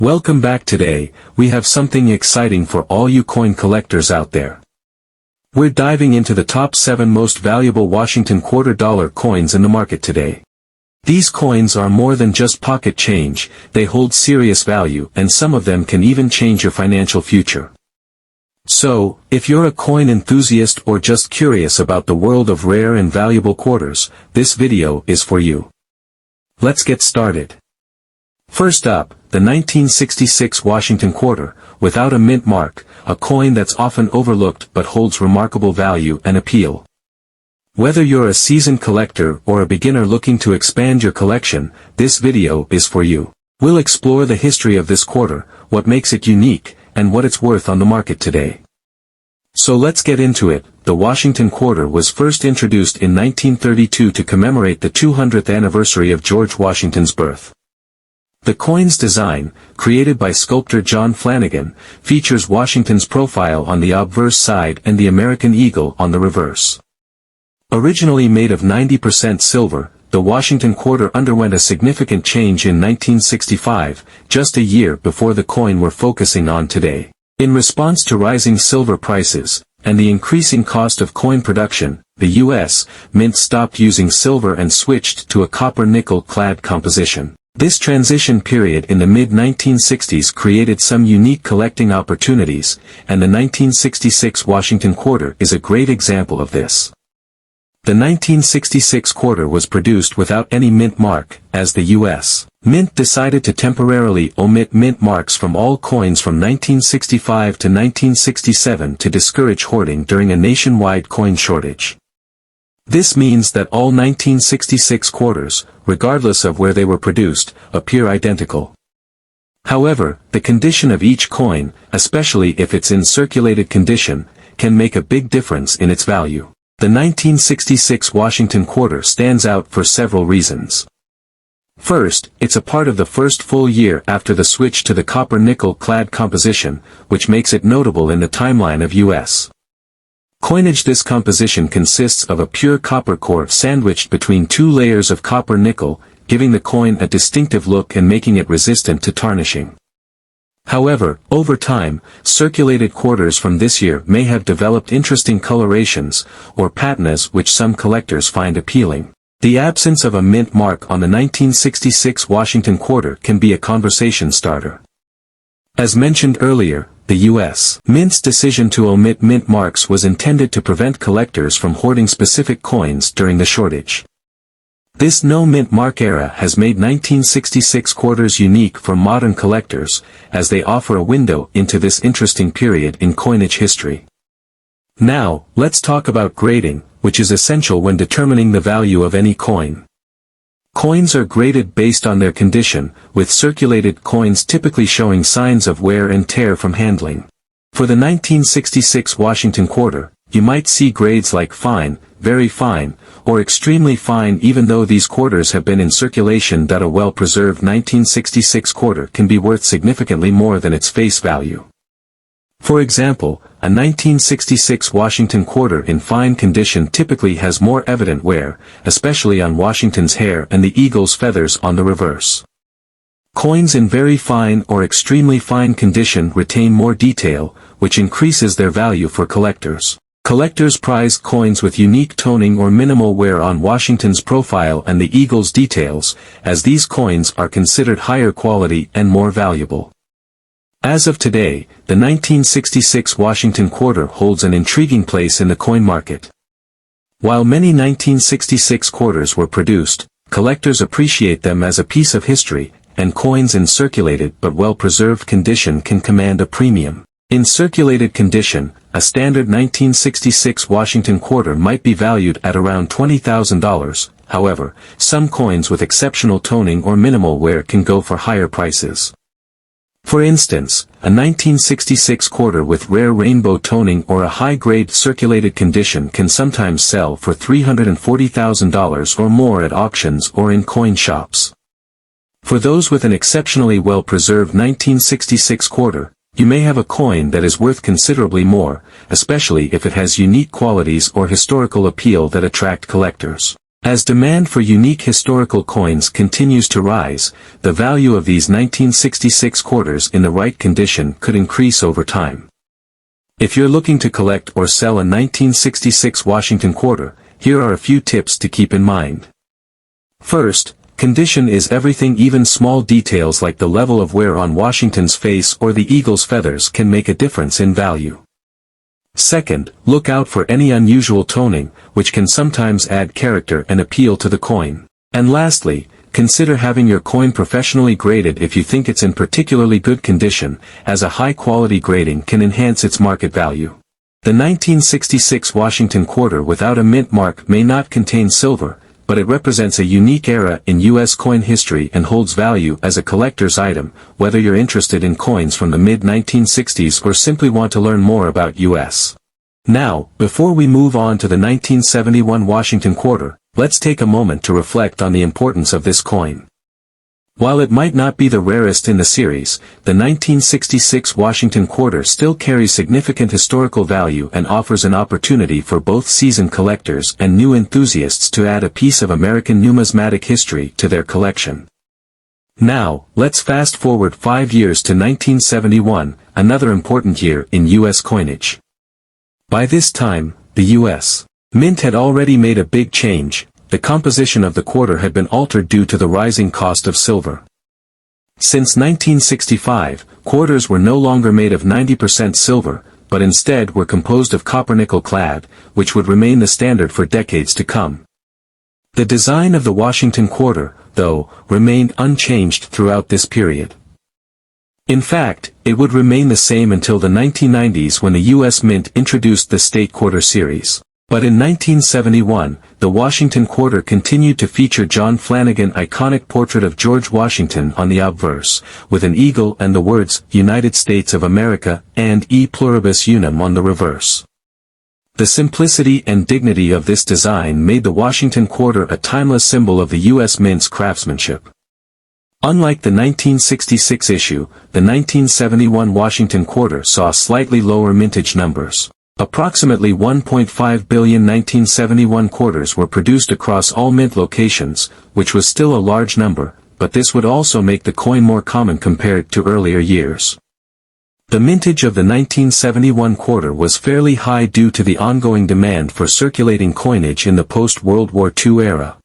Welcome back. Today, we have something exciting for all you coin collectors out there. We're diving into the top 7 most valuable Washington quarter dollar coins in the market today. These coins are more than just pocket change, they hold serious value, and some of them can even change your financial future. So, if you're a coin enthusiast or just curious about the world of rare and valuable quarters, this video is for you. Let's get started. First up, the 1966 Washington quarter, without a mint mark, a coin that's often overlooked but holds remarkable value and appeal. Whether you're a seasoned collector or a beginner looking to expand your collection, this video is for you. We'll explore the history of this quarter, what makes it unique, and what it's worth on the market today. So let's get into it. The Washington quarter was first introduced in 1932 to commemorate the 200th anniversary of George Washington's birth. The coin's design, created by sculptor John Flanagan, features Washington's profile on the obverse side and the American eagle on the reverse. Originally made of 90% silver, the Washington quarter underwent a significant change in 1965, just a year before the coin we're focusing on today. In response to rising silver prices, and the increasing cost of coin production, the U.S. Mint stopped using silver and switched to a copper-nickel clad composition. This transition period in the mid-1960s created some unique collecting opportunities, and the 1966 Washington quarter is a great example of this. The 1966 quarter was produced without any mint mark, as the U.S. Mint decided to temporarily omit mint marks from all coins from 1965 to 1967 to discourage hoarding during a nationwide coin shortage. This means that all 1966 quarters, regardless of where they were produced, appear identical. However, the condition of each coin, especially if it's in circulated condition, can make a big difference in its value. The 1966 Washington quarter stands out for several reasons. First, it's a part of the first full year after the switch to the copper-nickel clad composition, which makes it notable in the timeline of U.S. coinage. This composition consists of a pure copper core sandwiched between 2 layers of copper-nickel, giving the coin a distinctive look and making it resistant to tarnishing. However, over time, circulated quarters from this year may have developed interesting colorations, or patinas which some collectors find appealing. The absence of a mint mark on the 1966 Washington quarter can be a conversation starter. As mentioned earlier, the U.S. Mint's decision to omit mint marks was intended to prevent collectors from hoarding specific coins during the shortage. This no-mint mark era has made 1966 quarters unique for modern collectors, as they offer a window into this interesting period in coinage history. Now, let's talk about grading, which is essential when determining the value of any coin. Coins are graded based on their condition, with circulated coins typically showing signs of wear and tear from handling. For the 1966 Washington quarter, you might see grades like fine, very fine, or extremely fine. Even though these quarters have been in circulation, that a well-preserved 1966 quarter can be worth significantly more than its face value. For example, a 1966 Washington quarter in fine condition typically has more evident wear, especially on Washington's hair and the eagle's feathers on the reverse. Coins in very fine or extremely fine condition retain more detail, which increases their value for collectors. Collectors prize coins with unique toning or minimal wear on Washington's profile and the eagle's details, as these coins are considered higher quality and more valuable. As of today, the 1966 Washington quarter holds an intriguing place in the coin market. While many 1966 quarters were produced, collectors appreciate them as a piece of history, and coins in circulated but well-preserved condition can command a premium. In circulated condition, a standard 1966 Washington quarter might be valued at around $20,000, however, some coins with exceptional toning or minimal wear can go for higher prices. For instance, a 1966 quarter with rare rainbow toning or a high-grade circulated condition can sometimes sell for $340,000 or more at auctions or in coin shops. For those with an exceptionally well-preserved 1966 quarter, you may have a coin that is worth considerably more, especially if it has unique qualities or historical appeal that attract collectors. As demand for unique historical coins continues to rise, the value of these 1966 quarters in the right condition could increase over time. If you're looking to collect or sell a 1966 Washington quarter, here are a few tips to keep in mind. First, condition is everything. Even small details like the level of wear on Washington's face or the eagle's feathers can make a difference in value. Second, look out for any unusual toning, which can sometimes add character and appeal to the coin. And lastly, consider having your coin professionally graded if you think it's in particularly good condition, as a high-quality grading can enhance its market value. The 1966 Washington quarter without a mint mark may not contain silver, but it represents a unique era in U.S. coin history and holds value as a collector's item, whether you're interested in coins from the mid-1960s or simply want to learn more about U.S. Now, before we move on to the 1971 Washington quarter, let's take a moment to reflect on the importance of this coin. While it might not be the rarest in the series, the 1966 Washington quarter still carries significant historical value and offers an opportunity for both seasoned collectors and new enthusiasts to add a piece of American numismatic history to their collection. Now, let's fast forward 5 years to 1971, another important year in U.S. coinage. By this time, the U.S. Mint had already made a big change. The composition of the quarter had been altered due to the rising cost of silver. Since 1965, quarters were no longer made of 90% silver, but instead were composed of copper-nickel clad, which would remain the standard for decades to come. The design of the Washington quarter, though, remained unchanged throughout this period. In fact, it would remain the same until the 1990s when the U.S. Mint introduced the State Quarter series. But in 1971, the Washington quarter continued to feature John Flanagan's iconic portrait of George Washington on the obverse, with an eagle and the words, United States of America, and E Pluribus Unum on the reverse. The simplicity and dignity of this design made the Washington quarter a timeless symbol of the U.S. Mint's craftsmanship. Unlike the 1966 issue, the 1971 Washington quarter saw slightly lower mintage numbers. Approximately 1.5 billion 1971 quarters were produced across all mint locations, which was still a large number, but this would also make the coin more common compared to earlier years. The mintage of the 1971 quarter was fairly high due to the ongoing demand for circulating coinage in the post-World War II era.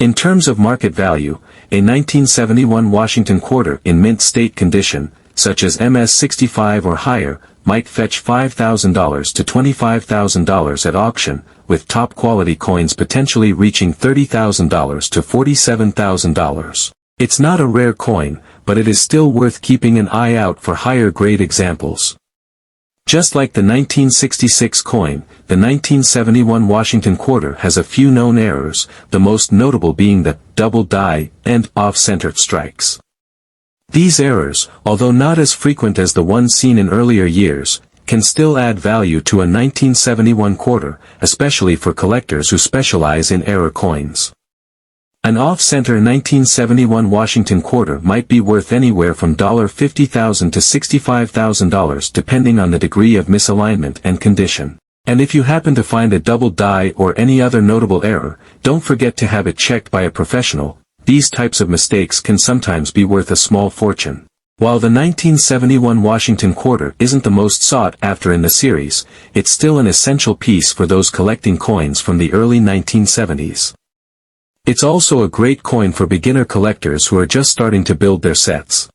In terms of market value, a 1971 Washington quarter in mint state condition, such as MS-65 or higher, might fetch $5,000 to $25,000 at auction, with top-quality coins potentially reaching $30,000 to $47,000. It's not a rare coin, but it is still worth keeping an eye out for higher-grade examples. Just like the 1966 coin, the 1971 Washington quarter has a few known errors, the most notable being the double die and off-center strikes. These errors, although not as frequent as the ones seen in earlier years, can still add value to a 1971 quarter, especially for collectors who specialize in error coins. An off-center 1971 Washington quarter might be worth anywhere from $50,000 to $65,000 depending on the degree of misalignment and condition. And if you happen to find a double die or any other notable error, don't forget to have it checked by a professional. These types of mistakes can sometimes be worth a small fortune. While the 1971 Washington quarter isn't the most sought after in the series, it's still an essential piece for those collecting coins from the early 1970s. It's also a great coin for beginner collectors who are just starting to build their sets.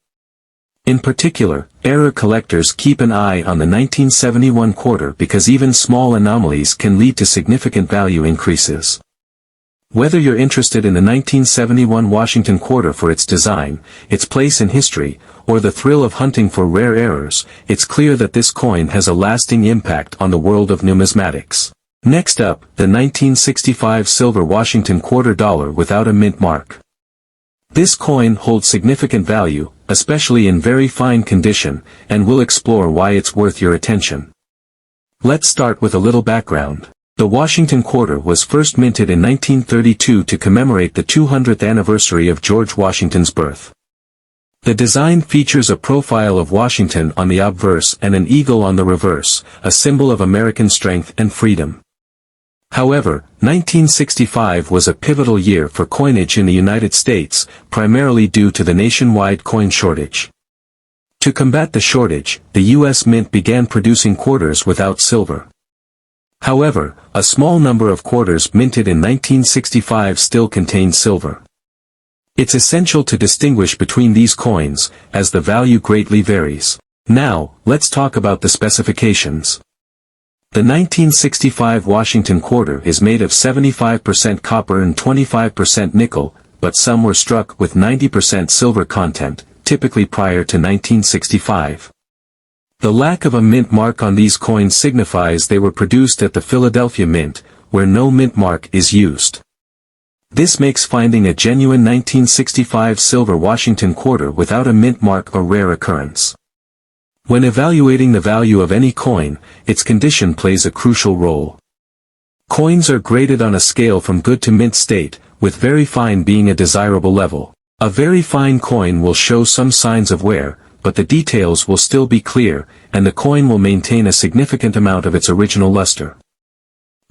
In particular, error collectors keep an eye on the 1971 quarter because even small anomalies can lead to significant value increases. Whether you're interested in the 1971 Washington quarter for its design, its place in history, or the thrill of hunting for rare errors, it's clear that this coin has a lasting impact on the world of numismatics. Next up, the 1965 silver Washington quarter dollar without a mint mark. This coin holds significant value, especially in very fine condition, and we'll explore why it's worth your attention. Let's start with a little background. The Washington quarter was first minted in 1932 to commemorate the 200th anniversary of George Washington's birth. The design features a profile of Washington on the obverse and an eagle on the reverse, a symbol of American strength and freedom. However, 1965 was a pivotal year for coinage in the United States, primarily due to the nationwide coin shortage. To combat the shortage, the U.S. Mint began producing quarters without silver. However, a small number of quarters minted in 1965 still contain silver. It's essential to distinguish between these coins, as the value greatly varies. Now, let's talk about the specifications. The 1965 Washington quarter is made of 75% copper and 25% nickel, but some were struck with 90% silver content, typically prior to 1965. The lack of a mint mark on these coins signifies they were produced at the Philadelphia Mint, where no mint mark is used. This makes finding a genuine 1965 silver Washington quarter without a mint mark a rare occurrence. When evaluating the value of any coin, its condition plays a crucial role. Coins are graded on a scale from good to mint state, with very fine being a desirable level. A very fine coin will show some signs of wear, but the details will still be clear, and the coin will maintain a significant amount of its original luster.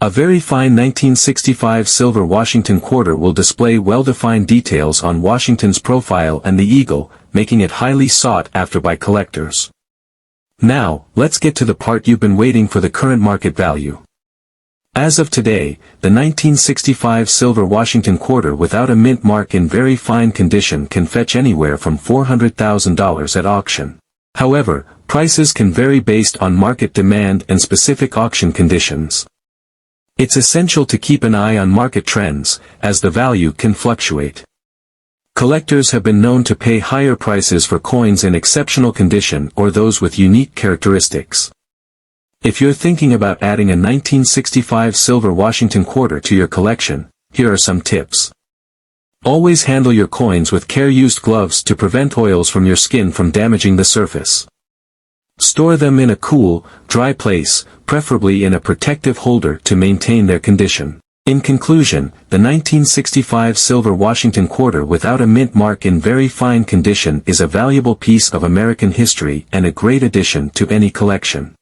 A very fine 1965 silver Washington quarter will display well-defined details on Washington's profile and the eagle, making it highly sought after by collectors. Now, let's get to the part you've been waiting for: the current market value. As of today, the 1965 silver Washington quarter without a mint mark in very fine condition can fetch anywhere from $400,000 at auction. However, prices can vary based on market demand and specific auction conditions. It's essential to keep an eye on market trends, as the value can fluctuate. Collectors have been known to pay higher prices for coins in exceptional condition or those with unique characteristics. If you're thinking about adding a 1965 silver Washington quarter to your collection, here are some tips. Always handle your coins with care. Use gloves to prevent oils from your skin from damaging the surface. Store them in a cool, dry place, preferably in a protective holder to maintain their condition. In conclusion, the 1965 silver Washington quarter without a mint mark in very fine condition is a valuable piece of American history and a great addition to any collection.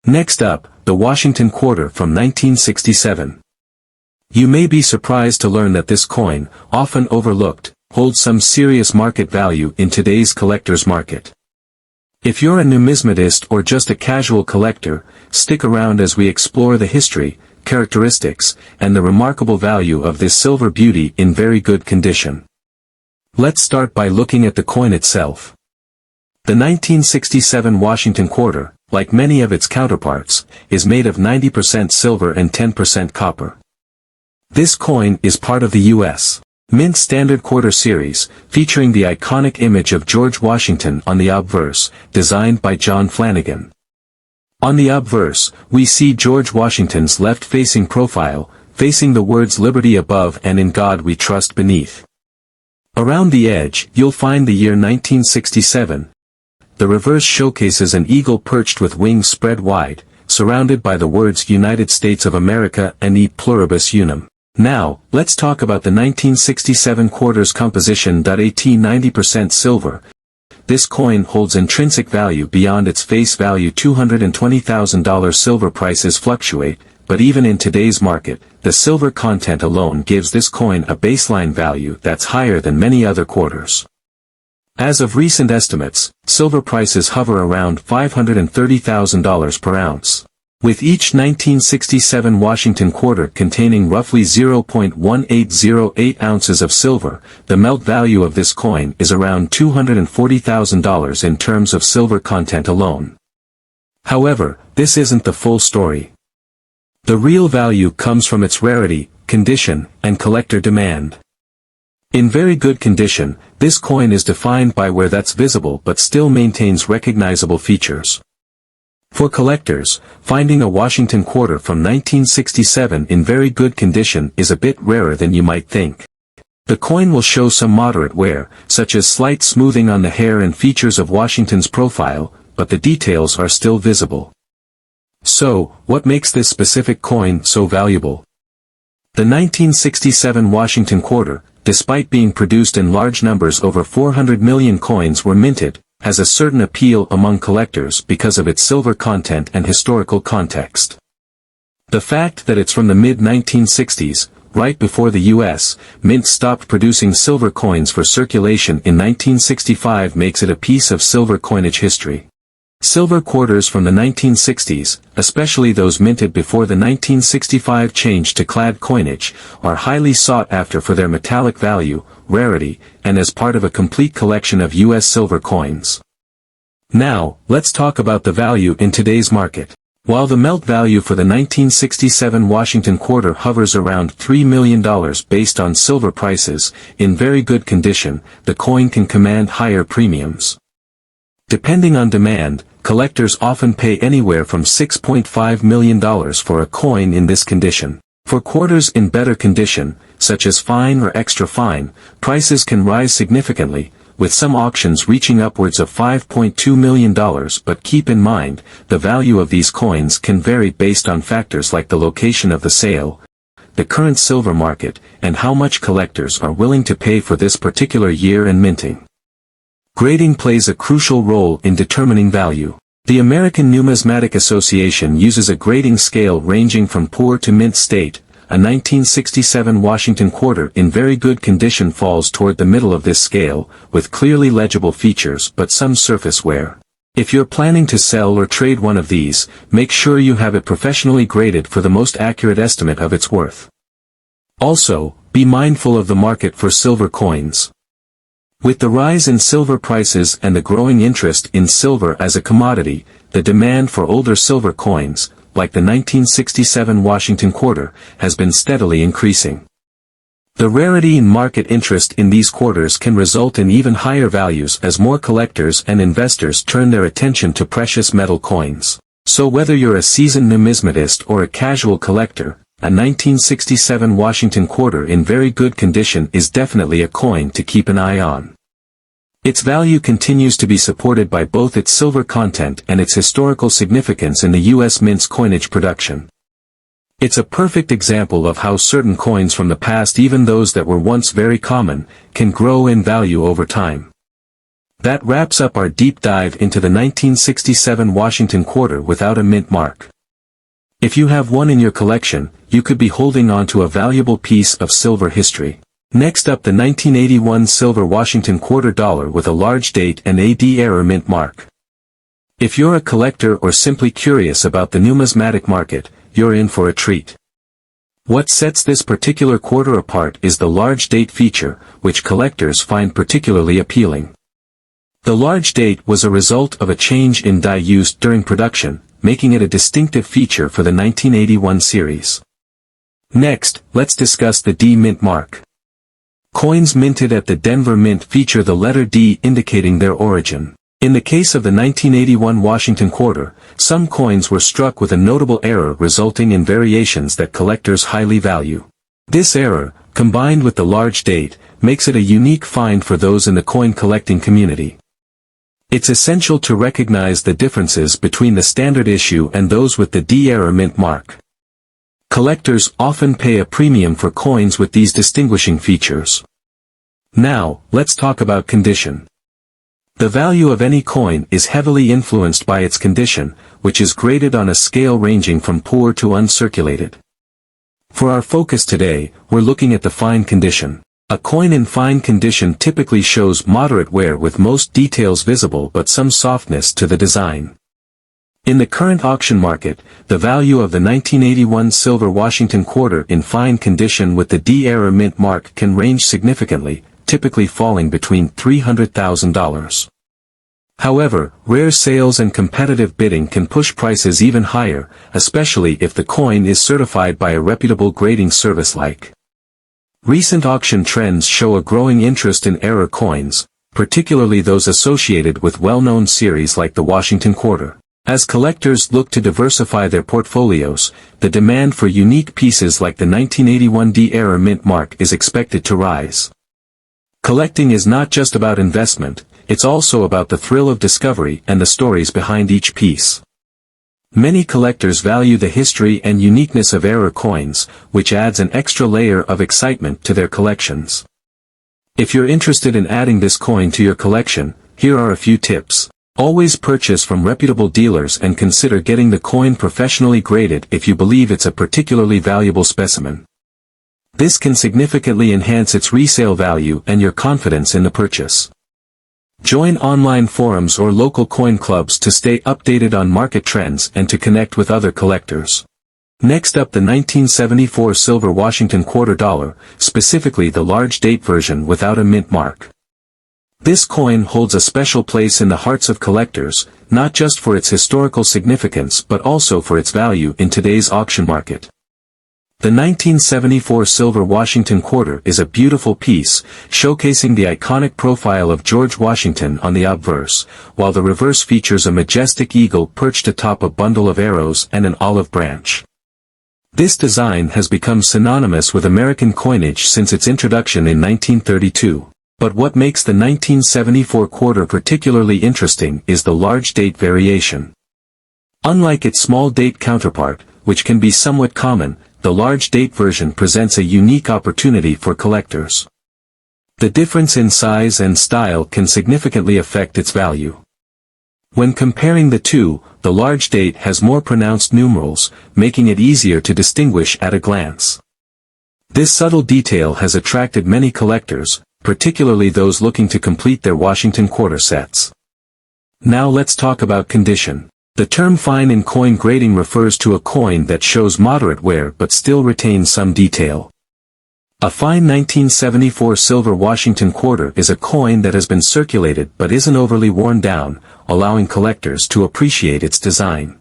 Next up, the Washington quarter from 1967. You may be surprised to learn that this coin, often overlooked, holds some serious market value in today's collector's market. If you're a numismatist or just a casual collector, stick around as we explore the history, characteristics, and the remarkable value of this silver beauty in very good condition. Let's start by looking at the coin itself. The 1967 Washington quarter, like many of its counterparts, is made of 90% silver and 10% copper. This coin is part of the U.S. Mint Standard Quarter Series, featuring the iconic image of George Washington on the obverse, designed by John Flanagan. On the obverse, we see George Washington's left-facing profile, facing the words "Liberty" above and "In God We Trust" beneath. Around the edge, you'll find the year 1967. The reverse showcases an eagle perched with wings spread wide, surrounded by the words "United States of America" and "E Pluribus Unum." Now, let's talk about the 1967 quarter's composition. At 90% silver, this coin holds intrinsic value beyond its face value. $220,000 silver prices fluctuate, but even in today's market, the silver content alone gives this coin a baseline value that's higher than many other quarters. As of recent estimates, silver prices hover around $530,000 per ounce. With each 1967 Washington quarter containing roughly 0.1808 ounces of silver, the melt value of this coin is around $240,000 in terms of silver content alone. However, this isn't the full story. The real value comes from its rarity, condition, and collector demand. In very good condition, this coin is defined by wear that's visible but still maintains recognizable features. For collectors, finding a Washington quarter from 1967 in very good condition is a bit rarer than you might think. The coin will show some moderate wear, such as slight smoothing on the hair and features of Washington's profile, but the details are still visible. So, what makes this specific coin so valuable? The 1967 Washington quarter, despite being produced in large numbers, over 400 million coins were minted, has a certain appeal among collectors because of its silver content and historical context. The fact that it's from the mid-1960s, right before the U.S. Mint stopped producing silver coins for circulation in 1965 makes it a piece of silver coinage history. Silver quarters from the 1960s, especially those minted before the 1965 change to clad coinage, are highly sought after for their metallic value, rarity, and as part of a complete collection of U.S. silver coins. Now, let's talk about the value in today's market. While the melt value for the 1967 Washington quarter hovers around $3 million based on silver prices, in very good condition, the coin can command higher premiums. Depending on demand, collectors often pay anywhere from $6.5 million for a coin in this condition. For quarters in better condition, such as fine or extra fine, prices can rise significantly, with some auctions reaching upwards of $5.2 million, but keep in mind, the value of these coins can vary based on factors like the location of the sale, the current silver market, and how much collectors are willing to pay for this particular year and minting. Grading plays a crucial role in determining value. The American Numismatic Association uses a grading scale ranging from poor to mint state. A 1967 Washington quarter in very good condition falls toward the middle of this scale, with clearly legible features but some surface wear. If you're planning to sell or trade one of these, make sure you have it professionally graded for the most accurate estimate of its worth. Also, be mindful of the market for silver coins. With the rise in silver prices and the growing interest in silver as a commodity, the demand for older silver coins, like the 1967 Washington quarter, has been steadily increasing. The rarity and market interest in these quarters can result in even higher values as more collectors and investors turn their attention to precious metal coins. So whether you're a seasoned numismatist or a casual collector, a 1967 Washington quarter in very good condition is definitely a coin to keep an eye on. Its value continues to be supported by both its silver content and its historical significance in the U.S. Mint's coinage production. It's a perfect example of how certain coins from the past, even those that were once very common, can grow in value over time. That wraps up our deep dive into the 1967 Washington quarter without a mint mark. If you have one in your collection, you could be holding on to a valuable piece of silver history. Next up, the 1981 silver Washington quarter dollar with a large date and AD error mint mark. If you're a collector or simply curious about the numismatic market, you're in for a treat. What sets this particular quarter apart is the large date feature, which collectors find particularly appealing. The large date was a result of a change in die used during production, making it a distinctive feature for the 1981 series. Next, let's discuss the D mint mark. Coins minted at the Denver Mint feature the letter D indicating their origin. In the case of the 1981 Washington quarter, some coins were struck with a notable error resulting in variations that collectors highly value. This error, combined with the large date, makes it a unique find for those in the coin collecting community. It's essential to recognize the differences between the standard issue and those with the D error mint mark. Collectors often pay a premium for coins with these distinguishing features. Now, let's talk about condition. The value of any coin is heavily influenced by its condition, which is graded on a scale ranging from poor to uncirculated. For our focus today, we're looking at the fine condition. A coin in fine condition typically shows moderate wear with most details visible but some softness to the design. In the current auction market, the value of the 1981 silver Washington quarter in fine condition with the D error mint mark can range significantly, typically falling between $300,000. However, rare sales and competitive bidding can push prices even higher, especially if the coin is certified by a reputable grading service like. Recent auction trends show a growing interest in error coins, particularly those associated with well-known series like the Washington quarter. As collectors look to diversify their portfolios, the demand for unique pieces like the 1981 D error mint mark is expected to rise. Collecting is not just about investment, it's also about the thrill of discovery and the stories behind each piece. Many collectors value the history and uniqueness of error coins, which adds an extra layer of excitement to their collections. If you're interested in adding this coin to your collection, here are a few tips. Always purchase from reputable dealers and consider getting the coin professionally graded if you believe it's a particularly valuable specimen. This can significantly enhance its resale value and your confidence in the purchase. Join online forums or local coin clubs to stay updated on market trends and to connect with other collectors. Next up, the 1974 silver Washington quarter dollar, specifically the large date version without a mint mark. This coin holds a special place in the hearts of collectors, not just for its historical significance but also for its value in today's auction market. The 1974 silver Washington quarter is a beautiful piece, showcasing the iconic profile of George Washington on the obverse, while the reverse features a majestic eagle perched atop a bundle of arrows and an olive branch. This design has become synonymous with American coinage since its introduction in 1932. But what makes the 1974 quarter particularly interesting is the large date variation. Unlike its small date counterpart, which can be somewhat common, the large date version presents a unique opportunity for collectors. The difference in size and style can significantly affect its value. When comparing the two, the large date has more pronounced numerals, making it easier to distinguish at a glance. This subtle detail has attracted many collectors, particularly those looking to complete their Washington quarter sets. Now let's talk about condition. The term fine in coin grading refers to a coin that shows moderate wear but still retains some detail. A fine 1974 silver Washington quarter is a coin that has been circulated but isn't overly worn down, allowing collectors to appreciate its design.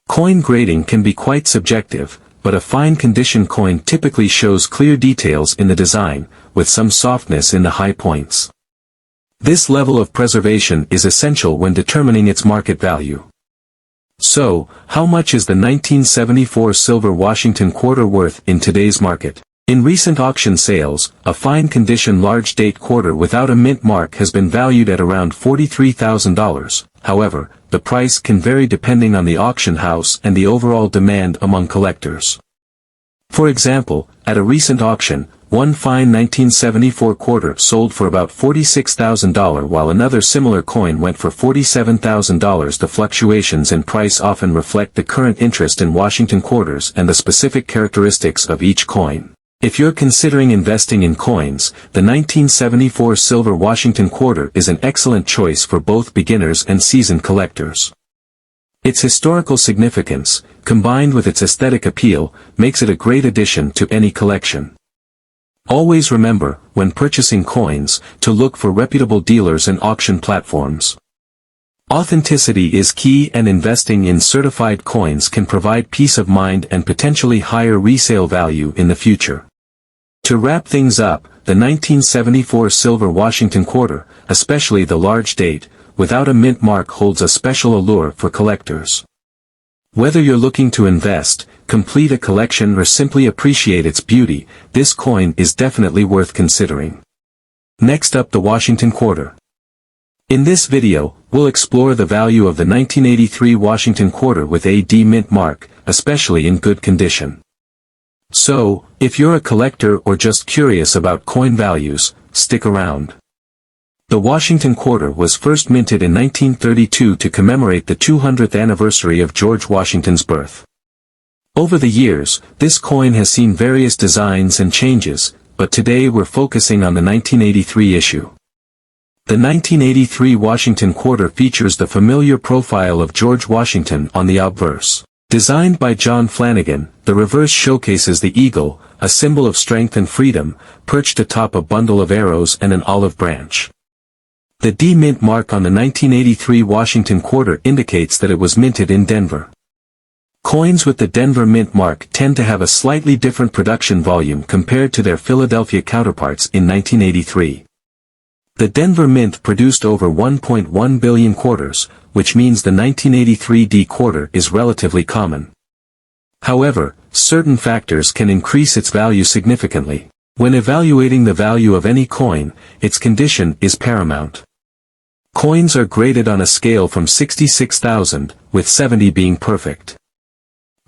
Coin grading can be quite subjective, but a fine condition coin typically shows clear details in the design, with some softness in the high points. This level of preservation is essential when determining its market value. So, how much is the 1974 silver Washington quarter worth in today's market? In recent auction sales, a fine condition large date quarter without a mint mark has been valued at around $43,000. However, the price can vary depending on the auction house and the overall demand among collectors. For example, at a recent auction, one fine 1974 quarter sold for about $46,000 while another similar coin went for $47,000. The fluctuations in price often reflect the current interest in Washington quarters and the specific characteristics of each coin. If you're considering investing in coins, the 1974 silver Washington quarter is an excellent choice for both beginners and seasoned collectors. Its historical significance, combined with its aesthetic appeal, makes it a great addition to any collection. Always remember, when purchasing coins, to look for reputable dealers and auction platforms. Authenticity is key, and investing in certified coins can provide peace of mind and potentially higher resale value in the future. To wrap things up, the 1974 silver Washington quarter, especially the large date, without a mint mark, holds a special allure for collectors. Whether you're looking to invest, complete a collection, or simply appreciate its beauty, this coin is definitely worth considering. Next up, the Washington quarter. In this video, we'll explore the value of the 1983 Washington quarter with a D mint mark, especially in good condition. So, if you're a collector or just curious about coin values, stick around. The Washington quarter was first minted in 1932 to commemorate the 200th anniversary of George Washington's birth. Over the years, this coin has seen various designs and changes, but today we're focusing on the 1983 issue. The 1983 Washington quarter features the familiar profile of George Washington on the obverse. Designed by John Flanagan, the reverse showcases the eagle, a symbol of strength and freedom, perched atop a bundle of arrows and an olive branch. The D mint mark on the 1983 Washington quarter indicates that it was minted in Denver. Coins with the Denver mint mark tend to have a slightly different production volume compared to their Philadelphia counterparts in 1983. The Denver Mint produced over 1.1 billion quarters, which means the 1983 D quarter is relatively common. However, certain factors can increase its value significantly. When evaluating the value of any coin, its condition is paramount. Coins are graded on a scale from 66,000, with 70 being perfect.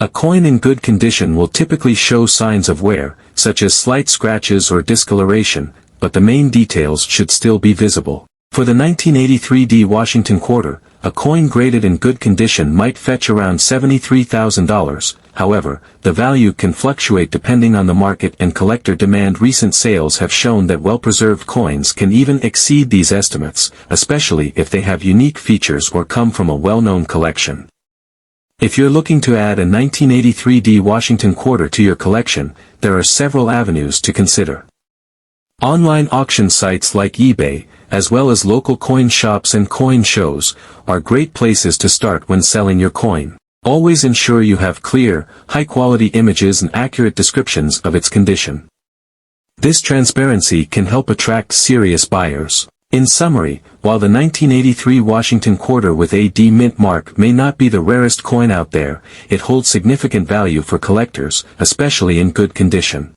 A coin in good condition will typically show signs of wear, such as slight scratches or discoloration, but the main details should still be visible. For the 1983D Washington quarter, a coin graded in good condition might fetch around $73,000, however, the value can fluctuate depending on the market and collector demand. Recent sales have shown that well-preserved coins can even exceed these estimates, especially if they have unique features or come from a well-known collection. If you're looking to add a 1983D Washington quarter to your collection, there are several avenues to consider. Online auction sites like eBay, as well as local coin shops and coin shows, are great places to start when selling your coin. Always ensure you have clear, high-quality images and accurate descriptions of its condition. This transparency can help attract serious buyers. In summary, while the 1983 Washington quarter with a D mint mark may not be the rarest coin out there, it holds significant value for collectors, especially in good condition.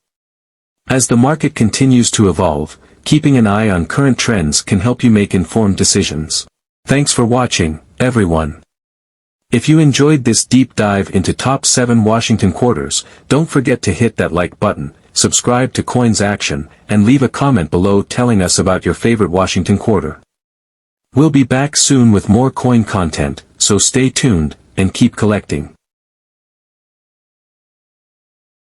As the market continues to evolve, keeping an eye on current trends can help you make informed decisions. Thanks for watching, everyone. If you enjoyed this deep dive into top 7 Washington quarters, don't forget to hit that like button, subscribe to Coins Action, and leave a comment below telling us about your favorite Washington quarter. We'll be back soon with more coin content, so stay tuned, and keep collecting.